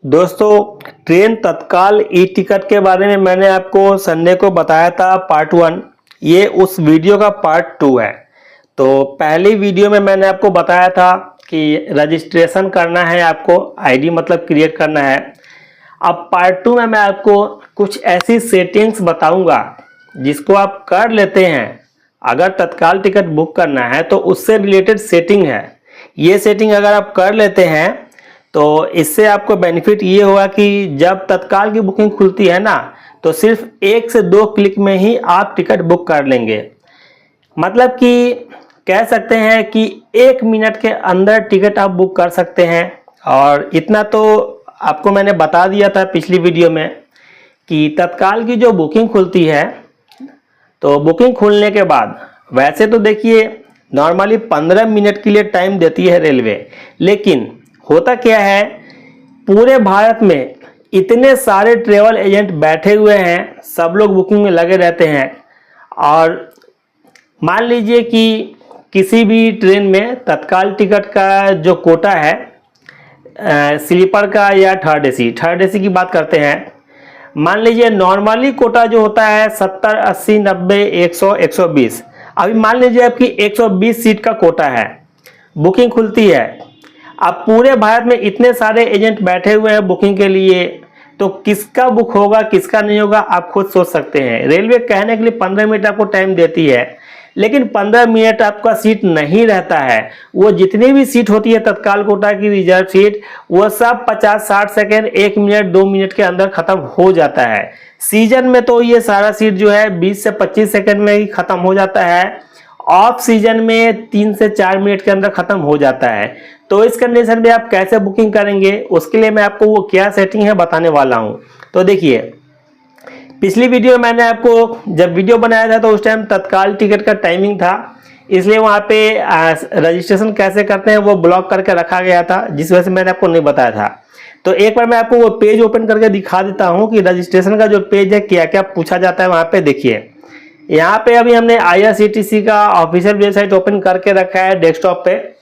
दोस्तों, ट्रेन तत्काल e ticket के बारे में मैंने आपको संडे को बताया था पार्ट 1। ये उस वीडियो का पार्ट 2 है। तो पहली वीडियो में मैंने आपको बताया था कि रजिस्ट्रेशन करना है, आपको आईडी मतलब क्रिएट करना है। अब पार्ट 2 में मैं आपको कुछ ऐसी सेटिंग्स बताऊंगा जिसको आप कर लेते हैं। अगर तत्काल टिकट बुक करना है तो उससे रिलेटेड सेटिंग है। ये सेटिंग अगर आप कर लेते हैं तो इससे आपको बेनिफिट ये होगा कि जब तत्काल की बुकिंग खुलती है ना, तो सिर्फ 1 से 2 क्लिक में ही आप टिकट बुक कर लेंगे। मतलब कि कह सकते हैं कि 1 मिनट के अंदर टिकट आप बुक कर सकते हैं। और इतना तो आपको मैंने बता दिया था पिछली वीडियो में कि तत्काल की जो बुकिंग खुलती है, तो बुकिंग खुलने के बाद वैसे तो देखिए नॉर्मली 15 मिनट के लिए टाइम देती है रेलवे, लेकिन होता क्या है, पूरे भारत में इतने सारे ट्रेवल एजेंट बैठे हुए हैं, सब लोग बुकिंग में लगे रहते हैं। और मान लीजिए कि किसी भी ट्रेन में तत्काल टिकट का जो कोटा है, स्लीपर का या थर्ड एसी की बात करते हैं। मान लीजिए नॉर्मली कोटा जो होता है 70, 80, 90, 100, 120। अभी मान लीजिए आपकी 120 सीट का कोटा है, बुकिंग खुलती है। अब पूरे भारत में इतने सारे एजेंट बैठे हुए हैं बुकिंग के लिए, तो किसका बुक होगा किसका नहीं होगा आप खुद सोच सकते हैं। रेलवे कहने के लिए 15 मिनट आपको टाइम देती है, लेकिन 15 मिनट आपका सीट नहीं रहता है। वो जितनी भी सीट होती है तत्काल कोटा की रिजर्व सीट, वो सब 50-60 सेकेंड, 1 मिनट, 2 मिनट के अंदर खत्म हो जाता है। सीजन में तो ये सारा सीट जो है 20 से 25 सेकेंड में ही खत्म हो जाता है। ऑफ सीजन में 3 से 4 मिनट के अंदर खत्म हो जाता है। तो इस कंडीशन में आप कैसे बुकिंग करेंगे, उसके लिए मैं आपको वो क्या सेटिंग है बताने वाला हूं। तो देखिए, पिछली वीडियो में मैंने आपको जब वीडियो बनाया था तो उस टाइम तत्काल टिकट का टाइमिंग था, इसलिए वहां पे रजिस्ट्रेशन कैसे करते हैं वो ब्लॉक करके रखा गया था, जिस वजह से मैंने आपको नहीं बताया था। तो एक बार मैं आपको वो पेज ओपन करके दिखा देता हूँ कि रजिस्ट्रेशन का जो पेज है क्या क्या पूछा जाता है। वहां पे देखिए, यहाँ पे अभी हमने IRCTC का ऑफिशियल वेबसाइट ओपन करके रखा है डेस्कटॉप पे।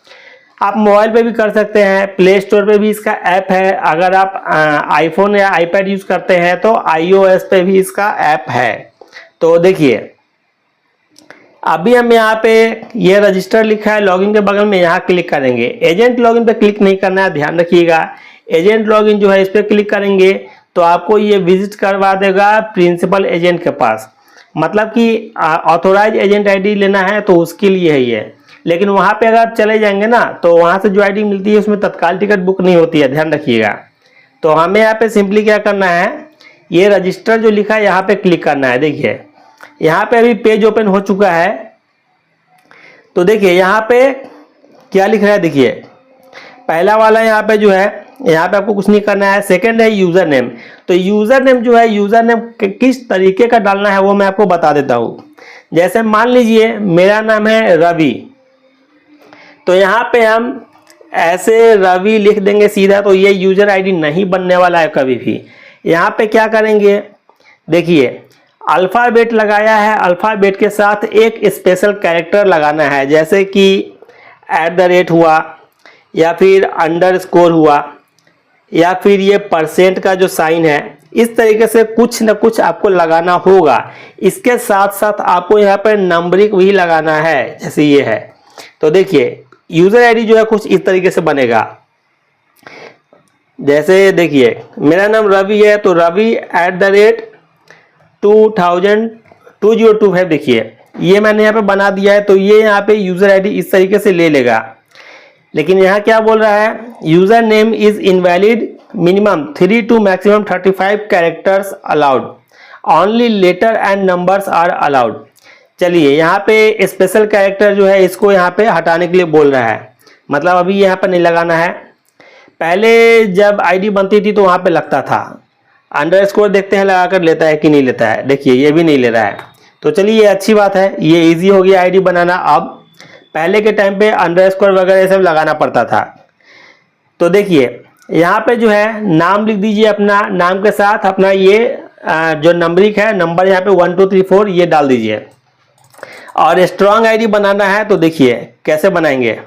आप मोबाइल पे भी कर सकते हैं, प्ले स्टोर पे भी इसका ऐप है। अगर आप आईफोन या आईपैड यूज करते हैं तो iOS पे भी इसका ऐप है। तो देखिए, अभी हम यहाँ पे ये रजिस्टर लिखा है, लॉगिन के बगल में यहाँ क्लिक करेंगे। एजेंट लॉगिन पे क्लिक नहीं करना है, ध्यान रखिएगा। एजेंट लॉगिन जो है इस पर क्लिक करेंगे तो आपको ये विजिट करवा देगा प्रिंसिपल एजेंट के पास। मतलब कि ऑथोराइज एजेंट आईडी लेना है तो उसके लिए है ये। लेकिन वहां पे अगर आप चले जाएंगे ना, तो वहां से जो आईडी मिलती है उसमें तत्काल टिकट बुक नहीं होती है, ध्यान रखिएगा। तो हमें यहाँ पे सिंपली क्या करना है, ये रजिस्टर जो लिखा है यहाँ पे क्लिक करना है। देखिए, यहाँ पे अभी पेज ओपन हो चुका है। तो देखिए यहाँ पे क्या लिख रहा है, देखिए पहला वाला यहाँ पे जो है, यहाँ पे आपको कुछ नहीं करना है। सेकंड है यूजर नेम। तो यूजर नेम जो है, यूजर नेम किस तरीके का डालना है वो मैं आपको बता देता हूँ। जैसे मान लीजिए मेरा नाम है रवि, तो यहाँ पे हम ऐसे रवि लिख देंगे सीधा, तो ये यूजर आईडी नहीं बनने वाला है कभी भी। यहाँ पे क्या करेंगे, देखिए अल्फ़ाबेट लगाया है, अल्फ़ाबेट के साथ एक स्पेशल कैरेक्टर लगाना है, जैसे कि @ हुआ, या फिर अंडरस्कोर हुआ, या फिर ये % का जो साइन है। इस तरीके से कुछ न कुछ आपको लगाना होगा। इसके साथ साथ आपको यहाँ पर नंबरिंग भी लगाना है, जैसे ये है। तो देखिए यूजर आईडी जो है कुछ इस तरीके से बनेगा। जैसे देखिए मेरा नाम रवि है, तो रवि @2025। देखिए ये मैंने यहाँ पे बना दिया है। तो ये यहाँ पे यूजर आईडी इस तरीके से ले लेगा। लेकिन यहाँ क्या बोल रहा है, user name is invalid, minimum 3 to maximum 35 characters allowed, only letter and numbers are allowed. चलिए यहाँ पे स्पेशल कैरेक्टर जो है इसको यहाँ पे हटाने के लिए बोल रहा है, मतलब अभी यहाँ पर नहीं लगाना है। पहले जब आईडी बनती थी तो वहाँ पे लगता था। अंडरस्कोर देखते हैं लगा कर लेता है कि नहीं लेता है। देखिए ये भी नहीं ले रहा है। तो चलिए ये अच्छी बात है, ये इजी हो गया आईडी बनाना। अब पहले के टाइम पे अंडरस्कोर वगैरह ये सब लगाना पड़ता था। तो देखिए यहाँ पे जो है नाम लिख दीजिए, अपना नाम के साथ अपना ये जो नंबरिंग है, नंबर यहाँ पे 1 2 3 4 ये डाल दीजिए। और स्ट्रॉन्ग आईडी बनाना है तो देखिए कैसे बनाएंगे।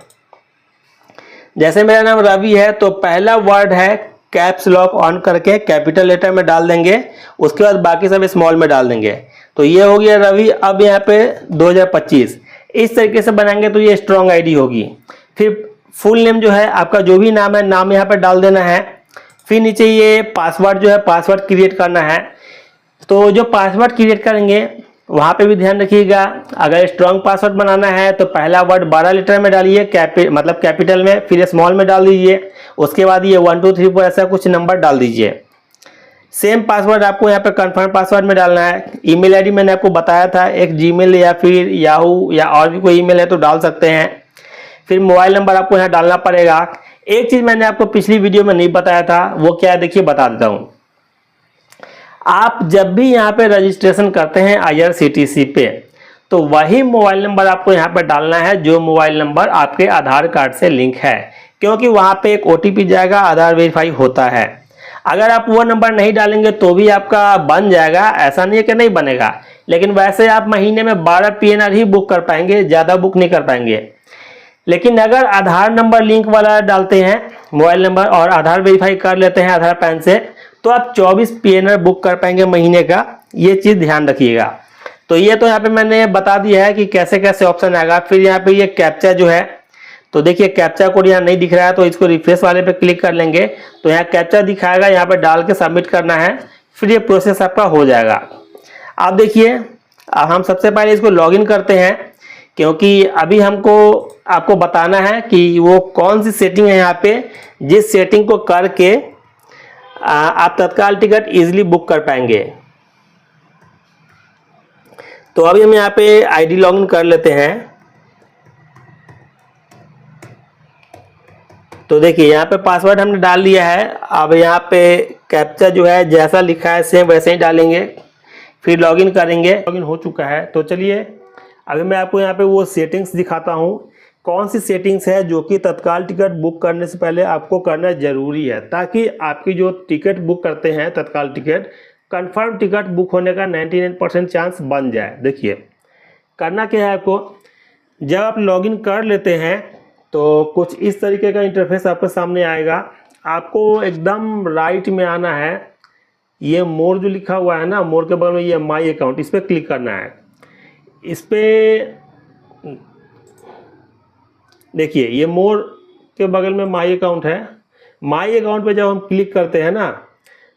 जैसे मेरा नाम रवि है तो पहला वर्ड है कैप्स लॉक ऑन करके कैपिटल लेटर में डाल देंगे, उसके बाद बाकी सब स्मॉल में डाल देंगे। तो ये हो गया रवि। अब यहाँ पे 2025 इस तरीके से बनाएंगे तो ये स्ट्रॉन्ग आईडी होगी। फिर फुल नेम जो है आपका, जो भी नाम है, नाम यहाँ पे डाल देना है। फिर नीचे ये पासवर्ड जो है, पासवर्ड क्रिएट करना है। तो जो पासवर्ड क्रिएट करेंगे वहाँ पे भी ध्यान रखिएगा, अगर स्ट्रॉन्ग पासवर्ड बनाना है तो पहला वर्ड 12 लेटर में डालिए, मतलब कैपिटल में, फिर स्मॉल में डाल दीजिए, उसके बाद ये 1 2 3 4 ऐसा कुछ नंबर डाल दीजिए। सेम पासवर्ड आपको यहाँ पे कंफर्म पासवर्ड में डालना है। ईमेल आईडी मैंने आपको बताया था, एक जीमेल या फिर याहू या और भी कोई ईमेल है तो डाल सकते हैं। फिर मोबाइल नंबर आपको यहाँ डालना पड़ेगा। एक चीज मैंने आपको पिछली वीडियो में नहीं बताया था, वो क्या है देखिए, बता देता हूँ। आप जब भी यहाँ पे रजिस्ट्रेशन करते हैं IRCTC पे, तो वही मोबाइल नंबर आपको यहाँ पे डालना है जो मोबाइल नंबर आपके आधार कार्ड से लिंक है, क्योंकि वहाँ पे एक OTP जाएगा, आधार वेरीफाई होता है। अगर आप वो नंबर नहीं डालेंगे तो भी आपका बन जाएगा, ऐसा नहीं है कि नहीं बनेगा, लेकिन वैसे आप महीने में 12 PNR ही बुक कर पाएंगे, ज़्यादा बुक नहीं कर पाएंगे। लेकिन अगर आधार नंबर लिंक वाला डालते हैं मोबाइल नंबर और आधार वेरीफाई कर लेते हैं आधार पैन से, तो आप 24 PNR बुक कर पाएंगे महीने का। ये चीज़ ध्यान रखिएगा। तो ये तो यहाँ पे मैंने बता दिया है कि कैसे कैसे ऑप्शन आएगा। फिर यहाँ पे ये कैप्चा जो है, तो देखिए कैप्चा कोड यहाँ नहीं दिख रहा है, तो इसको रिफ्रेश वाले पे क्लिक कर लेंगे तो यहाँ कैप्चा दिखाएगा, यहाँ पे डाल के सबमिट करना है, फिर ये प्रोसेस आपका हो जाएगा। आप देखिए, अब हम सबसे पहले इसको लॉगिन करते हैं, क्योंकि अभी हमको आपको बताना है कि वो कौन सी सेटिंग है यहाँ पे, जिस सेटिंग को करके आप तत्काल टिकट इजीली बुक कर पाएंगे। तो अभी हम यहाँ पे आईडी लॉगिन कर लेते हैं। तो देखिए यहाँ पे पासवर्ड हमने डाल दिया है। अब यहाँ पे कैप्चा जो है जैसा लिखा है सेम वैसे ही डालेंगे, फिर लॉगिन करेंगे। लॉगिन हो चुका है। तो चलिए अभी मैं आपको यहाँ पे वो सेटिंग्स दिखाता हूँ, कौन सी सेटिंग्स है जो कि तत्काल टिकट बुक करने से पहले आपको करना जरूरी है, ताकि आपकी जो टिकट बुक करते हैं तत्काल टिकट, कंफर्म टिकट बुक होने का 99% चांस बन जाए। देखिए करना क्या है आपको, जब आप लॉगिन कर लेते हैं तो कुछ इस तरीके का इंटरफेस आपके सामने आएगा। आपको एकदम राइट में आना है, ये मोर जो लिखा हुआ है ना, मोर के बगल में ये माई अकाउंट, इस पर क्लिक करना है। इस पर देखिए ये मोर के बगल में माई अकाउंट है। माई अकाउंट पे जब हम क्लिक करते हैं ना,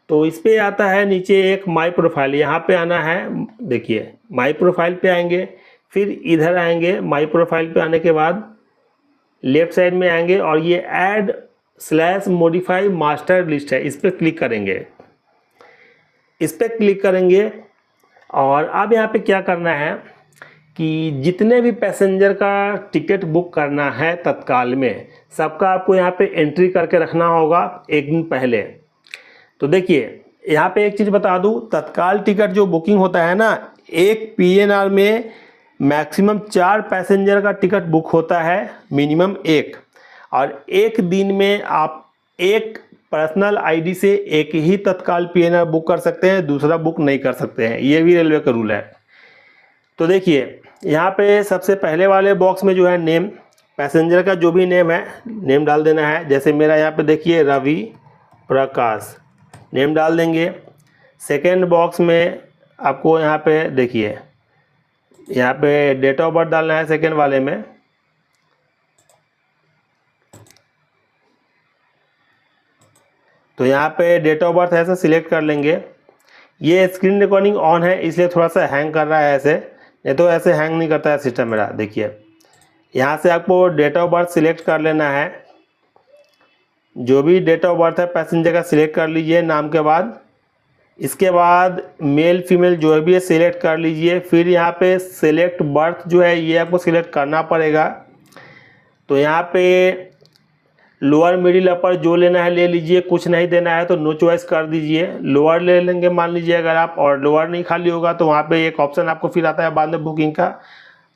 तो इस पे आता है नीचे एक माई प्रोफाइल, यहाँ पे आना है। देखिए माई प्रोफाइल पे आएंगे, फिर इधर आएंगे, माई प्रोफाइल पे आने के बाद लेफ्ट साइड में आएंगे और ये ऐड/मॉडिफाई मास्टर लिस्ट है, इस पर क्लिक करेंगे। इस पर क्लिक करेंगे और अब यहाँ पे क्या करना है कि जितने भी पैसेंजर का टिकट बुक करना है तत्काल में, सबका आपको यहाँ पे एंट्री करके रखना होगा एक दिन पहले। तो देखिए यहाँ पे एक चीज़ बता दूँ, तत्काल टिकट जो बुकिंग होता है ना, एक PNR में मैक्सिमम 4 पैसेंजर का टिकट बुक होता है, मिनिमम 1। और एक दिन में आप एक पर्सनल आईडी से एक ही तत्काल PNR बुक कर सकते हैं, दूसरा बुक नहीं कर सकते हैं। ये भी रेलवे का रूल है। तो देखिए यहाँ पे सबसे पहले वाले बॉक्स में जो है नेम, पैसेंजर का जो भी नेम है नेम डाल देना है। जैसे मेरा यहाँ पे देखिए रवि प्रकाश, नेम डाल देंगे। सेकेंड बॉक्स में आपको यहाँ पे देखिए, यहाँ पे डेट ऑफ बर्थ डालना है सेकेंड वाले में। तो यहाँ पे डेट ऑफ बर्थ ऐसे सिलेक्ट कर लेंगे। ये स्क्रीन रिकॉर्डिंग ऑन है इसलिए थोड़ा सा हैंग कर रहा है, ऐसे नहीं तो ऐसे हैंग नहीं करता है सिस्टम मेरा। देखिए यहाँ से आपको डेट ऑफ बर्थ सिलेक्ट कर लेना है, जो भी डेट ऑफ बर्थ है पैसेंजर का सिलेक्ट कर लीजिए नाम के बाद। इसके बाद मेल फीमेल जो भी है सिलेक्ट कर लीजिए। फिर यहाँ पे सिलेक्ट बर्थ जो है ये आपको सिलेक्ट करना पड़ेगा। तो यहाँ पे लोअर मिडिल अपर जो लेना है ले लीजिए, कुछ नहीं देना है तो नो चॉइस कर दीजिए। लोअर ले लेंगे मान लीजिए अगर आप, और लोअर नहीं खाली होगा तो वहाँ पे एक ऑप्शन आपको फिर आता है बाद में बुकिंग का।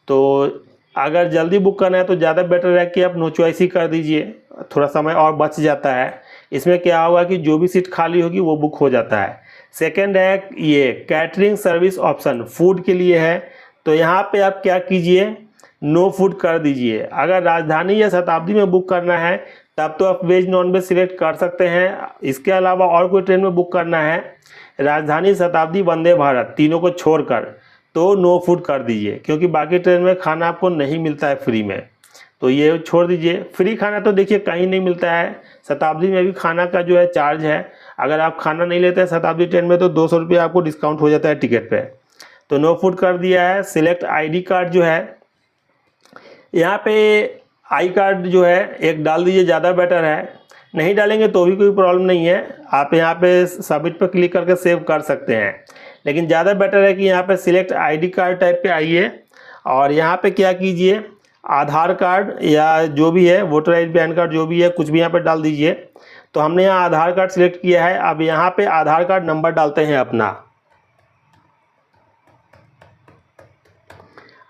तो अगर जल्दी बुक करना है तो ज़्यादा बेटर है कि आप नो चॉइस ही कर दीजिए, थोड़ा समय और बच जाता है। इसमें क्या होगा कि जो भी सीट खाली होगी वो बुक हो जाता है। सेकेंड है ये कैटरिंग सर्विस ऑप्शन, फूड के लिए है। तो यहाँ पे आप क्या कीजिए, नो फूड कर दीजिए। अगर राजधानी या शताब्दी में बुक करना है तब तो आप वेज नॉन वेज सिलेक्ट कर सकते हैं। इसके अलावा और कोई ट्रेन में बुक करना है, राजधानी, शताब्दी, वंदे भारत, तीनों को छोड़कर, तो नो फूड कर दीजिए, क्योंकि बाकी ट्रेन में खाना आपको नहीं मिलता है फ्री में, तो ये छोड़ दीजिए। फ्री खाना तो देखिए कहीं नहीं मिलता है। शताब्दी में भी खाना का जो है चार्ज है। अगर आप खाना नहीं लेते हैं शताब्दी ट्रेन में तो 200 रुपये आपको डिस्काउंट हो जाता है टिकट पे। तो नो फूड कर दिया है। सिलेक्ट आईडी कार्ड जो है, यहाँ पे आई कार्ड जो है एक डाल दीजिए, ज़्यादा बेटर है। नहीं डालेंगे तो भी कोई प्रॉब्लम नहीं है, आप यहाँ पे सबमिट पर क्लिक करके सेव कर सकते हैं। लेकिन ज़्यादा बेटर है कि यहाँ पे सिलेक्ट आईडी कार्ड टाइप पे आइए और यहाँ पे क्या कीजिए, आधार कार्ड या जो भी है, voter I D, pan card, जो भी है कुछ भी यहाँ पे डाल दीजिए। तो हमने यहाँ आधार कार्ड सिलेक्ट किया है। अब यहाँ पे आधार कार्ड नंबर डालते हैं अपना।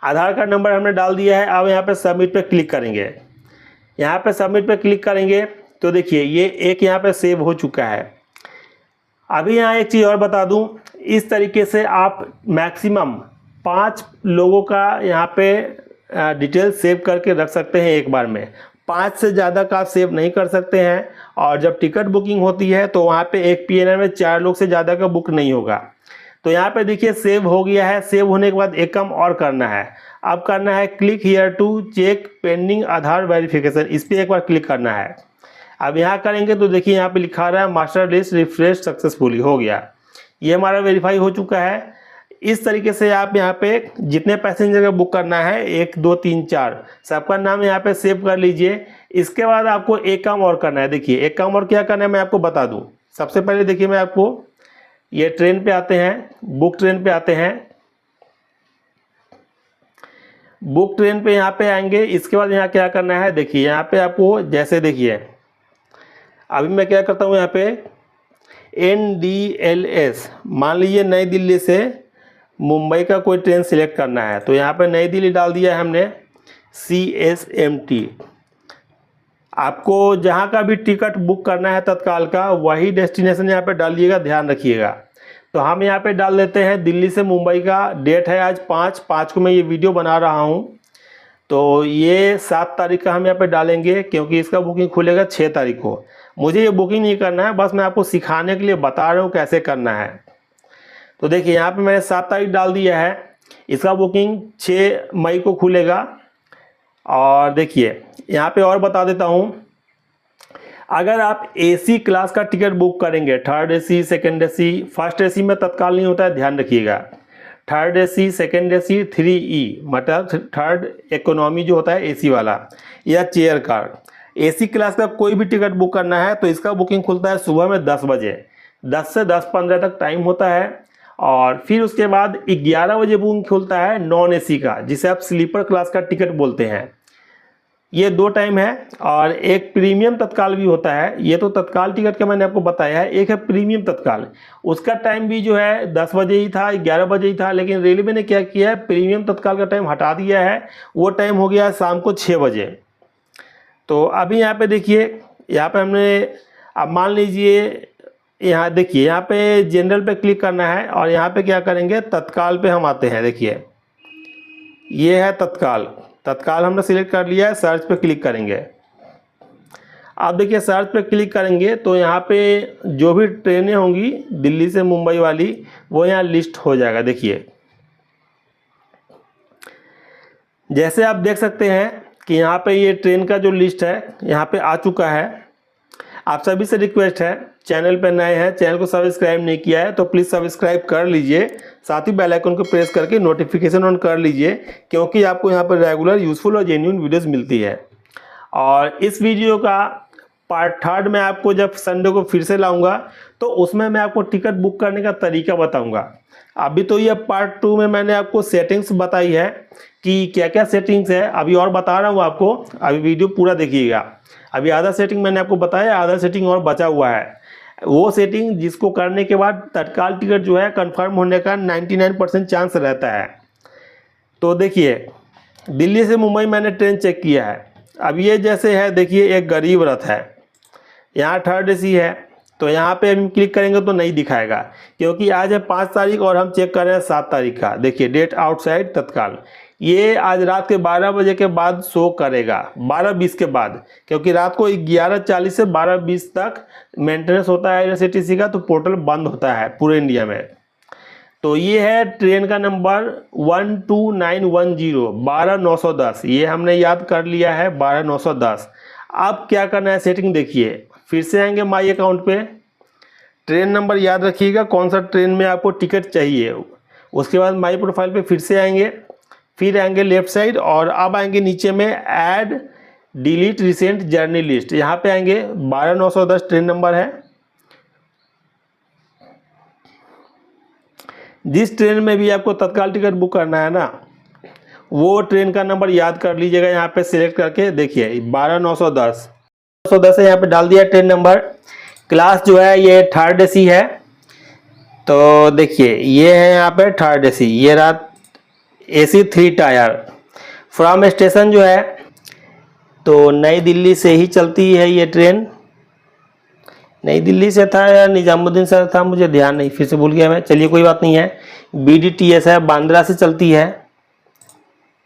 आधार कार्ड नंबर हमने डाल दिया है। अब यहाँ पे सबमिट पे क्लिक करेंगे। यहाँ पे सबमिट पे क्लिक करेंगे तो देखिए ये एक यहाँ पे सेव हो चुका है। अभी यहाँ एक चीज़ और बता दूँ, इस तरीके से आप मैक्सिमम 5 लोगों का यहाँ पे डिटेल सेव करके रख सकते हैं एक बार में। 5 से ज़्यादा का आप सेव नहीं कर सकते हैं। और जब टिकट बुकिंग होती है तो वहाँ पे एक PNR में 4 लोग से ज़्यादा का बुक नहीं होगा। तो यहाँ पे देखिए सेव हो गया है। सेव होने के बाद एक काम और करना है। अब करना है click here to check pending Aadhaar verification, इस पर एक बार क्लिक करना है। अब यहाँ करेंगे तो देखिए यहाँ पे लिखा रहा है मास्टर लिस्ट रिफ्रेश सक्सेसफुली, हो गया, ये हमारा वेरीफाई हो चुका है। इस तरीके से आप यहाँ पे जितने पैसेंजर का बुक करना है 1 2 3 4 सबका नाम यहाँ पे सेव कर लीजिए। इसके बाद आपको एक काम और करना है। देखिए एक काम और क्या करना है मैं आपको बता दूँ। सबसे पहले देखिए मैं आपको, ये ट्रेन पे आते हैं, बुक ट्रेन पे आते हैं। बुक ट्रेन पे यहाँ पे आएंगे। इसके बाद यहाँ क्या करना है, देखिए यहाँ पे आपको, जैसे देखिए अभी मैं क्या करता हूँ, यहाँ पे NDLS, मान लीजिए नई दिल्ली से मुंबई का कोई ट्रेन सिलेक्ट करना है, तो यहाँ पे नई दिल्ली डाल दिया है हमने। CSMT, आपको जहाँ का भी टिकट बुक करना है तत्काल का, वही डेस्टिनेशन यहाँ पे डालिएगा, ध्यान रखिएगा। तो हम यहाँ पे डाल देते हैं दिल्ली से मुंबई का। डेट है आज 5 को मैं ये वीडियो बना रहा हूँ, तो ये 7 तारीख का हम यहाँ पे डालेंगे, क्योंकि इसका बुकिंग खुलेगा 6 तारीख को। मुझे ये बुकिंग नहीं करना है, बस मैं आपको सिखाने के लिए बता रहा हूँ कैसे करना है। तो देखिए यहाँ पे मैंने 7 तारीख डाल दिया है। इसका बुकिंग 6 मई को खुलेगा। और देखिए यहाँ पे और बता देता हूँ, अगर आप AC क्लास का टिकट बुक करेंगे, 3rd AC, 2nd AC, 1st AC में तत्काल नहीं होता है, ध्यान रखिएगा। 3rd AC, 2nd AC, 3E मतलब 3rd इकोनॉमी जो होता है AC वाला, या चेयर कार। AC क्लास का कोई भी टिकट बुक करना है तो इसका बुकिंग खुलता है सुबह में 10 बजे, 10 से 10:15 तक टाइम होता है। और फिर उसके बाद 11 बजे बुकिंग खुलता है नॉन AC का, जिसे आप स्लीपर क्लास का टिकट बोलते हैं। ये 2 टाइम है। और एक प्रीमियम तत्काल भी होता है। ये तो तत्काल टिकट का मैंने आपको बताया है। एक है प्रीमियम तत्काल, उसका टाइम भी जो है 10 बजे ही था, 11 बजे ही था, लेकिन रेलवे ने क्या किया है, प्रीमियम तत्काल का टाइम हटा दिया है। वो टाइम हो गया शाम को 6 बजे। तो अभी यहाँ पे देखिए, यहाँ पे हमने, अब मान लीजिए यहाँ देखिए, यहाँ पे जनरल पे क्लिक करना है और यहाँ पे क्या करेंगे, तत्काल पे हम आते हैं। देखिए ये है तत्काल, तत्काल हमने सिलेक्ट कर लिया है। सर्च पे क्लिक करेंगे। अब देखिए सर्च पे क्लिक करेंगे तो यहाँ पे जो भी ट्रेनें होंगी दिल्ली से मुंबई वाली, वो यहाँ लिस्ट हो जाएगा। देखिए जैसे आप देख सकते हैं कि यहाँ पे ये ट्रेन का जो लिस्ट है यहाँ पे आ चुका है। आप सभी से रिक्वेस्ट है, चैनल पर नए हैं, चैनल को सब्सक्राइब नहीं किया है तो प्लीज़ सब्सक्राइब कर लीजिए, साथ ही बेल आइकन को प्रेस करके नोटिफिकेशन ऑन कर लीजिए, क्योंकि आपको यहाँ पर रेगुलर यूज़फुल और जेन्युइन वीडियोस मिलती है। और इस वीडियो का पार्ट 3 में आपको जब संडे को फिर से लाऊंगा तो उसमें मैं आपको टिकट बुक करने का तरीका बताऊँगा। अभी तो ये पार्ट 2 में मैंने आपको सेटिंग्स बताई है कि क्या क्या सेटिंग्स है, अभी और बता रहा हूँ आपको। अभी वीडियो पूरा देखिएगा। अभी आधा सेटिंग मैंने आपको बताया, आधा सेटिंग और बचा हुआ है। वो सेटिंग जिसको करने के बाद तत्काल टिकट जो है कंफर्म होने का 99% चांस रहता है। तो देखिए दिल्ली से मुंबई मैंने ट्रेन चेक किया है। अब ये जैसे है, देखिए एक गरीब रथ है, यहाँ 3rd AC है, तो यहाँ पे हम क्लिक करेंगे तो नहीं दिखाएगा, क्योंकि आज है 5 तारीख और हम चेक कर रहे हैं 7 तारीख का। देखिए डेट आउटसाइड तत्काल, ये आज रात के 12 बजे के बाद शो करेगा, 12:20 के बाद, क्योंकि रात को 11:40 से 12:20 तक मेंटेनेंस होता है IRCTC का, तो पोर्टल बंद होता है पूरे इंडिया में। तो ये है ट्रेन का नंबर 12910 12910, ये हमने याद कर लिया है 12910। अब क्या करना है सेटिंग देखिए, फिर से आएंगे माई अकाउंट पे, ट्रेन नंबर याद रखिएगा कौन सा ट्रेन में आपको टिकट चाहिए। उसके बाद माई प्रोफाइल पे फिर से आएंगे, फिर आएंगे लेफ्ट साइड और अब आएंगे नीचे में add delete recent journey list, यहाँ पे आएंगे 12910 ट्रेन नंबर है। जिस ट्रेन में भी आपको तत्काल टिकट बुक करना है ना, वो ट्रेन का नंबर याद कर लीजिएगा, यहाँ पे सिलेक्ट करके देखिए 12910 है, यहाँ पे डाल दिया ट्रेन नंबर। क्लास जो है ये 3rd AC है, तो देखिए ये है यहाँ पे 3rd AC, ये रात AC 3 टायर। फ्रॉम स्टेशन जो है तो नई दिल्ली से ही चलती है ये ट्रेन, नई दिल्ली से था या निजामुद्दीन से था मुझे ध्यान नहीं, फिर से भूल गया मैं, चलिए कोई बात नहीं है। BDTS है, बांद्रा से चलती है।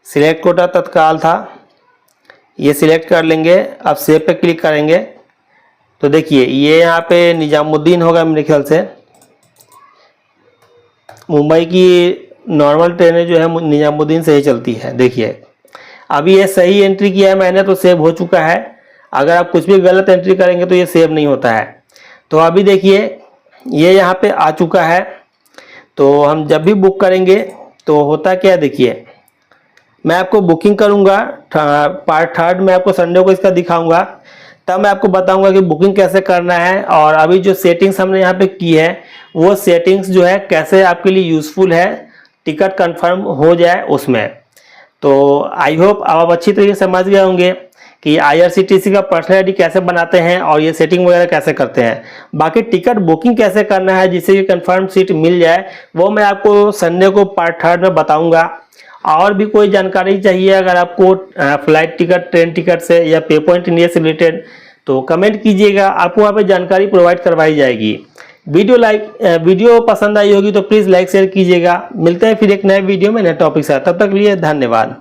सिलेक्ट कोटा तत्काल था, ये सिलेक्ट कर लेंगे। अब सेव पे क्लिक करेंगे तो देखिए ये यहाँ पे निजामुद्दीन होगा मेरे ख्याल से। मुंबई की नॉर्मल ट्रेनें जो है निजामुद्दीन से ही चलती है। देखिए अभी ये सही एंट्री किया है मैंने, तो सेव हो चुका है। अगर आप कुछ भी गलत एंट्री करेंगे तो ये सेव नहीं होता है। तो अभी देखिए ये यहाँ पे आ चुका है। तो हम जब भी बुक करेंगे तो होता क्या, देखिए मैं आपको बुकिंग करूँगा पार्ट 3rd में, आपको संडे को इसका दिखाऊंगा, तब मैं आपको बताऊंगा कि बुकिंग कैसे करना है। और अभी जो सेटिंग्स हमने यहाँ पे की है वो सेटिंग्स जो है कैसे आपके लिए यूज़फुल है, टिकट कंफर्म हो जाए उसमें। तो आई होप आप अच्छी तरीके से समझ गए होंगे कि IRCTC का पर्सनल आईडी कैसे बनाते हैं और ये सेटिंग वगैरह कैसे करते हैं। बाकी टिकट बुकिंग कैसे करना है जिससे कि कंफर्म सीट मिल जाए, वो मैं आपको संडे को पार्ट 3rd में बताऊंगा। और भी कोई जानकारी चाहिए अगर आपको फ्लाइट टिकट, ट्रेन टिकट से या पे पॉइंट इंडिया से रिलेटेड, तो कमेंट कीजिएगा, आपको वहाँ पे जानकारी प्रोवाइड करवाई जाएगी। वीडियो पसंद आई होगी तो प्लीज़ लाइक शेयर कीजिएगा। मिलते हैं फिर एक नए वीडियो में नए टॉपिक से, तब तक के लिए धन्यवाद।